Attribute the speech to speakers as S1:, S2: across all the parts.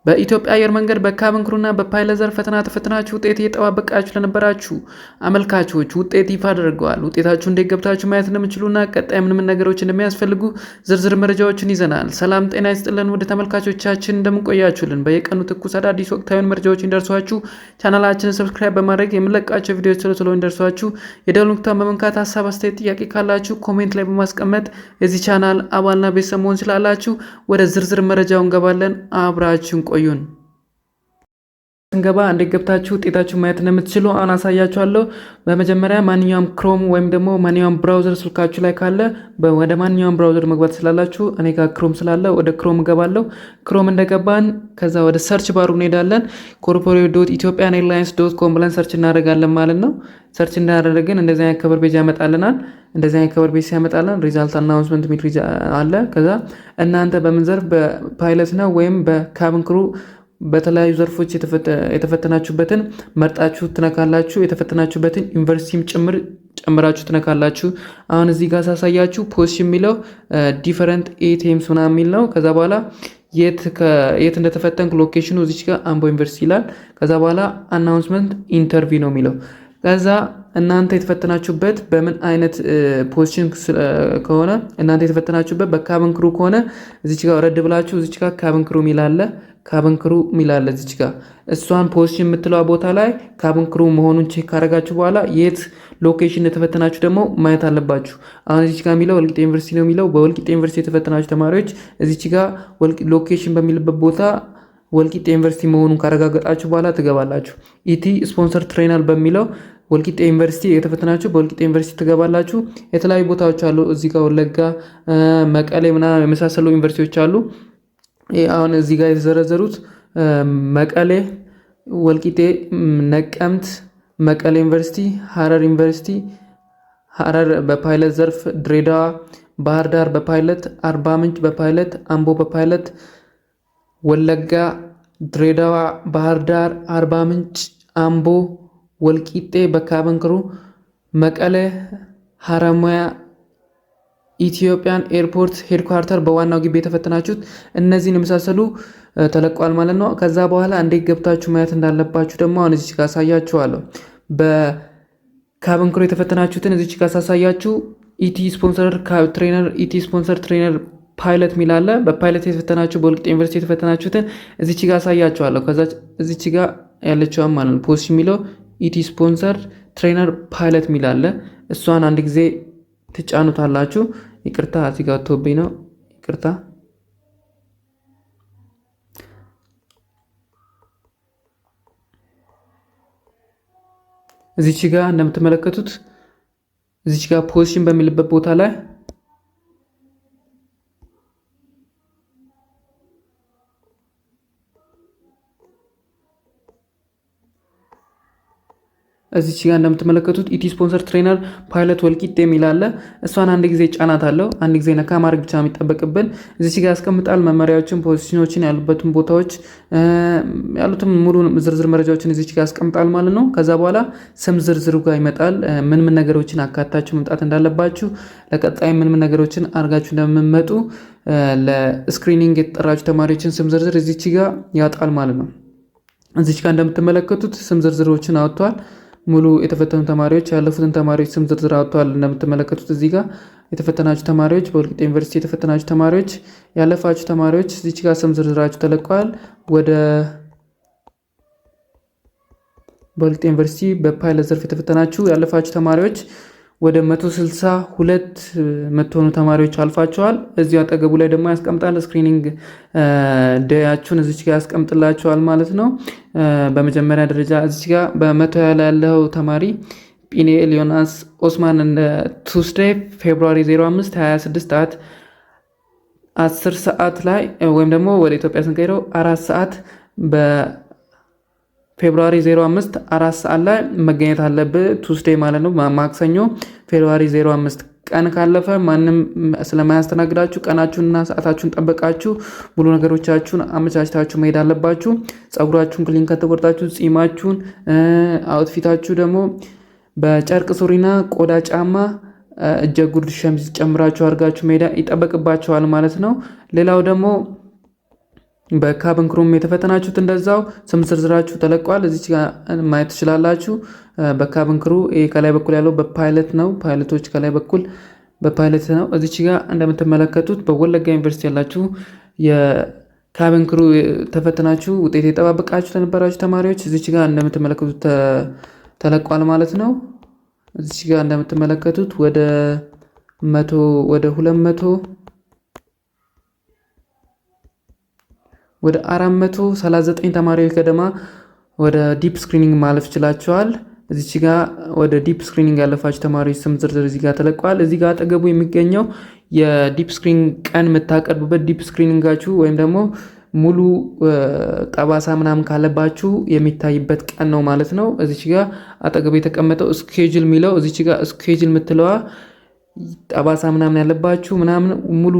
S1: በኢትዮጵያ አየር መንገድ በካቢን ክሩና በፓይለት ዘርፍ ፈተና ተፈትናችሁ ውጤት እየጠባበቃችሁ ለነበራችሁ አመልካቾች ውጤት ይፋ አድርገዋል። ውጤታችሁ እንዴት ገብታችሁ ማየት እንደምችሉና ቀጣይ ምን ነገሮች እንደሚያስፈልጉ ዝርዝር መረጃዎችን ይዘናል። ሰላም ጤና ይስጥልን ውድ ተመልካቾቻችን እንደምንቆያችሁልን በየቀኑ ትኩስ አዳዲስ ወቅታዊ መረጃዎች እንደርሷችሁ ቻናላችንን ሰብስክራይብ በማድረግ የምንለቃቸው ቪዲዮዎች ቶሎ እንደርሷችሁ የደወል ምልክቱን በመንካት ሀሳብ አስተያየት ጥያቄ ካላችሁ ኮሜንት ላይ በማስቀመጥ የዚህ ቻናል አባልና ቤተሰብ መሆን ስላላችሁ ወደ ዝርዝር መረጃው እንገባለን። አብራችሁን ቆዩን። ስንገባ እንዴት ገብታችሁ ውጤታችሁ ማየት እንደምትችሉ አሁን አሳያችኋለሁ። በመጀመሪያ ማንኛውም ክሮም ወይም ደግሞ ማንኛውም ብራውዘር ስልካችሁ ላይ ካለ ወደ ማንኛውም ብራውዘር መግባት ስላላችሁ እኔ ጋር ክሮም ስላለ ወደ ክሮም እገባለሁ። ክሮም እንደገባን ከዛ ወደ ሰርች ባሩ እንሄዳለን። corporate.ethiopianairlines.com ብለን ሰርች እናደርጋለን ማለት ነው። ሰርች እንዳደረግን እንደዚህ አይነት ከቨር ፔጅ ያመጣልናል። እንደዚህ አይነት ከቨር ፔጅ ሲያመጣልን ሪዛልት አናውንስመንት ሚል አለ። ከዛ እናንተ በምን ዘርፍ በፓይለት ነው ወይም በካቢን ክሩ በተለያዩ ዘርፎች የተፈተናችሁበትን መርጣችሁ ትነካላችሁ። የተፈተናችሁበትን ዩኒቨርሲቲም ጨምራችሁ ትነካላችሁ። አሁን እዚህ ጋር ሳሳያችሁ ፖስት የሚለው ዲፈረንት ኤቲኤምስ ምናምን የሚል ነው። ከዛ በኋላ የት እንደተፈተንኩ ሎኬሽኑ እዚች ጋር አምቦ ዩኒቨርሲቲ ይላል። ከዛ በኋላ አናውንስመንት ኢንተርቪው ነው የሚለው። ከዛ እናንተ የተፈተናችሁበት በምን አይነት ፖዚሽን ከሆነ እናንተ የተፈተናችሁበት በካቢን ክሩ ከሆነ እዚች ጋር ወረድ ብላችሁ እዚች ጋር ካቢን ክሩ ሚላለ እዚች ጋር እሷን ፖዚሽን የምትለዋ ቦታ ላይ ካቢን ክሩ መሆኑን ቼክ ካረጋችሁ በኋላ የት ሎኬሽን እንደተፈተናችሁ ደግሞ ማየት አለባችሁ። አሁን እዚች ጋር የሚለው ወልቂጤ ዩኒቨርሲቲ ነው የሚለው። በወልቂጤ ዩኒቨርሲቲ የተፈተናችሁ ተማሪዎች እዚች ጋር ሎኬሽን በሚልበት ቦታ ወልቂጤ ዩኒቨርሲቲ መሆኑን ካረጋገጣችሁ በኋላ ትገባላችሁ። ኢቲ ስፖንሰር ትሬነር በሚለው ወልቂጤ ዩኒቨርሲቲ የተፈተናችሁ በወልቂጤ ዩኒቨርሲቲ ትገባላችሁ። የተለያዩ ቦታዎች አሉ። እዚህ ጋር ወለጋ፣ መቀሌ ምናምን የመሳሰሉ ዩኒቨርሲቲዎች አሉ። አሁን እዚህ ጋር የተዘረዘሩት መቀሌ፣ ወልቂጤ፣ ነቀምት፣ መቀሌ ዩኒቨርሲቲ፣ ሀረር ዩኒቨርሲቲ፣ ሀረር በፓይለት ዘርፍ፣ ድሬዳዋ፣ ባህር ዳር በፓይለት፣ አርባ ምንጭ በፓይለት፣ አምቦ በፓይለት፣ ወለጋ፣ ድሬዳዋ፣ ባህር ዳር፣ አርባ ምንጭ፣ አምቦ፣ ወልቂጤ በካቢን ክሩ፣ መቀሌ፣ ሀረማያ ኢትዮጵያን ኤርፖርት ሄድኳርተር በዋናው ግቢ የተፈተናችሁት እነዚህን የመሳሰሉ ተለቋል ማለት ነው። ከዛ በኋላ እንዴት ገብታችሁ ማየት እንዳለባችሁ ደግሞ አሁን እዚች ጋር አሳያችኋለሁ። በካቢን ክሩ የተፈተናችሁትን እዚች ጋር ሳሳያችሁ ኢቲ ስፖንሰር ትሬነር ፓይለት ሚላለ በፓይለት የተፈተናችሁ በወልቂጤ ዩኒቨርሲቲ የተፈተናችሁትን እዚች ጋር አሳያችኋለሁ። ከዛ እዚች ጋር ያለችው ማለት ነው ፖስት የሚለው ኢቲ ስፖንሰር ትሬነር ፓይለት ሚላለ እሷን አንድ ጊዜ ትጫኑታላችሁ። ይቅርታ እዚህ ጋር ተወብኝ ነው። ይቅርታ እዚች ጋር እንደምትመለከቱት እዚች ጋር ፖዚሽን በሚልበት ቦታ ላይ እዚች ጋር እንደምትመለከቱት ኢቲ ስፖንሰር ትሬነር ፓይለት ወልቂጤ የሚል አለ። እሷን አንድ ጊዜ ጫናት አለው። አንድ ጊዜ ነካ ማድረግ ብቻ የሚጠበቅብን እዚች ጋር ያስቀምጣል። መመሪያዎችን፣ ፖዚሽኖችን፣ ያሉበትን ቦታዎች ያሉትን ሙሉ ዝርዝር መረጃዎችን እዚች ጋር ያስቀምጣል ማለት ነው። ከዛ በኋላ ስም ዝርዝሩ ጋር ይመጣል። ምን ነገሮችን አካታችሁ መምጣት እንዳለባችሁ፣ ለቀጣይ ምን ነገሮችን አድርጋችሁ እንደምትመጡ ለስክሪኒንግ የተጠራችሁ ተማሪዎችን ስም ዝርዝር እዚች ጋር ያወጣል ማለት ነው። እዚች ጋር እንደምትመለከቱት ስም ዝርዝሮችን አወጥቷል። ሙሉ የተፈተኑ ተማሪዎች ያለፉትን ተማሪዎች ስም ዝርዝር አውጥተዋል። እንደምትመለከቱት እዚህ ጋር የተፈተናችሁ ተማሪዎች በወልቂጤ ዩኒቨርሲቲ የተፈተናችሁ ተማሪዎች ያለፋችሁ ተማሪዎች እዚች ጋር ስም ዝርዝራችሁ ተለቀዋል። ወደ በወልቂጤ ዩኒቨርሲቲ በፓይለት ዘርፍ የተፈተናችሁ ያለፋችሁ ተማሪዎች ወደ 162 የምትሆኑ ተማሪዎች አልፋቸዋል። እዚሁ አጠገቡ ላይ ደግሞ ያስቀምጣል። ስክሪኒንግ ደያችሁን እዚች ጋር ያስቀምጥላቸዋል ማለት ነው። በመጀመሪያ ደረጃ እዚች ጋር በ100 ላይ ያለው ተማሪ ጲኒኤል ዮናስ ኦስማን ቱስዴይ ፌብሩዋሪ 05 26 ሰዓት 10 ሰዓት ላይ ወይም ደግሞ ወደ ኢትዮጵያ ስንቀይረው 4 ሰዓት ፌብሩዋሪ 05 4 ሰዓት ላይ መገኘት አለብህ። ቱስዴይ ማለት ነው፣ ማክሰኞ ፌብሩዋሪ 05። ቀን ካለፈ ማንም ስለማያስተናግዳችሁ ቀናችሁንና ሰዓታችሁን ጠበቃችሁ ሙሉ ነገሮቻችሁን አመቻችታችሁ መሄድ አለባችሁ። ጸጉራችሁን ክሊን ከተቆርጣችሁ ጺማችሁን፣ አውትፊታችሁ ደግሞ በጨርቅ ሱሪና ቆዳ ጫማ እጀ ጉርድ ሸሚዝ ጨምራችሁ አድርጋችሁ መሄድ ይጠበቅባችኋል ማለት ነው። ሌላው ደግሞ በካብን ክሩም የተፈተናችሁት እንደዛው ስም ዝርዝራችሁ ተለቋል። እዚች ጋር ማየት ትችላላችሁ። በካብን ክሩ ከላይ በኩል ያለው በፓይለት ነው። ፓይለቶች ከላይ በኩል በፓይለት ነው። እዚች ጋር እንደምትመለከቱት በወለጋ ዩኒቨርሲቲ ያላችሁ የካብን ክሩ ተፈተናችሁ ውጤት የጠባበቃችሁ ተነበራችሁ ተማሪዎች እዚች ጋር እንደምትመለከቱት ተለቋል ማለት ነው። እዚች ጋር እንደምትመለከቱት ወደ 439 ተማሪዎች ገደማ ወደ ዲፕ ስክሪኒንግ ማለፍ ችላቸዋል። እዚች ጋር ወደ ዲፕ ስክሪኒንግ ያለፋችሁ ተማሪዎች ስም ዝርዝር እዚህ ጋር ተለቋል። እዚህ ጋር አጠገቡ የሚገኘው የዲፕ ስክሪኒንግ ቀን የምታቀርቡበት ዲፕ ስክሪኒንጋችሁ ወይም ደግሞ ሙሉ ጠባሳ ምናምን ካለባችሁ የሚታይበት ቀን ነው ማለት ነው። እዚች ጋር አጠገቡ የተቀመጠው ስኬጁል የሚለው እዚች ጋር ስኬጁል የምትለዋ ጠባሳ ምናምን ያለባችሁ ምናምን ሙሉ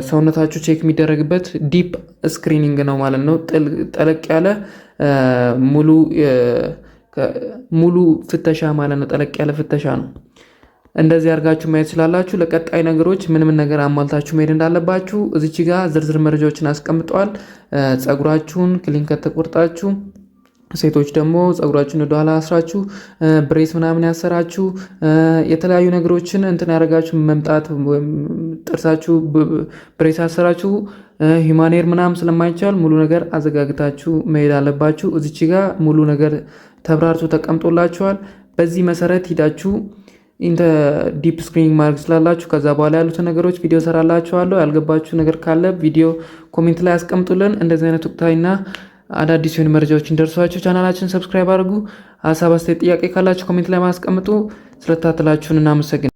S1: ሰውነታችሁ ቼክ የሚደረግበት ዲፕ ስክሪኒንግ ነው ማለት ነው። ጠለቅ ያለ ሙሉ ፍተሻ ማለት ነው። ጠለቅ ያለ ፍተሻ ነው። እንደዚህ አድርጋችሁ ማየት ስላላችሁ ለቀጣይ ነገሮች ምን ነገር አሟልታችሁ መሄድ እንዳለባችሁ እዚች ጋር ዝርዝር መረጃዎችን አስቀምጠዋል። ጸጉራችሁን ክሊን ከተቆርጣችሁ ሴቶች ደግሞ ጸጉራችሁን ወደኋላ አስራችሁ ብሬስ ምናምን ያሰራችሁ የተለያዩ ነገሮችን እንትን ያደርጋችሁ መምጣት ወይም ጥርሳችሁ ብሬስ ያሰራችሁ ሂማኔር ምናምን ስለማይቻል ሙሉ ነገር አዘጋግታችሁ መሄድ አለባችሁ። እዚች ጋር ሙሉ ነገር ተብራርቶ ተቀምጦላችኋል። በዚህ መሰረት ሂዳችሁ ዲፕ ስክሪኒንግ ማድረግ ስላላችሁ ከዛ በኋላ ያሉትን ነገሮች ቪዲዮ ሰራላችኋለሁ። ያልገባችሁ ነገር ካለ ቪዲዮ ኮሜንት ላይ አስቀምጡልን። እንደዚህ አይነት ወቅታዊና አዳዲስ የሆኑ መረጃዎችን ደርሷችሁ ቻናላችን ሰብስክራይብ አድርጉ። ሀሳብ አስተያየት፣ ጥያቄ ካላችሁ ኮሜንት ላይ ማስቀምጡ። ስለተከታተላችሁን እናመሰግናለን።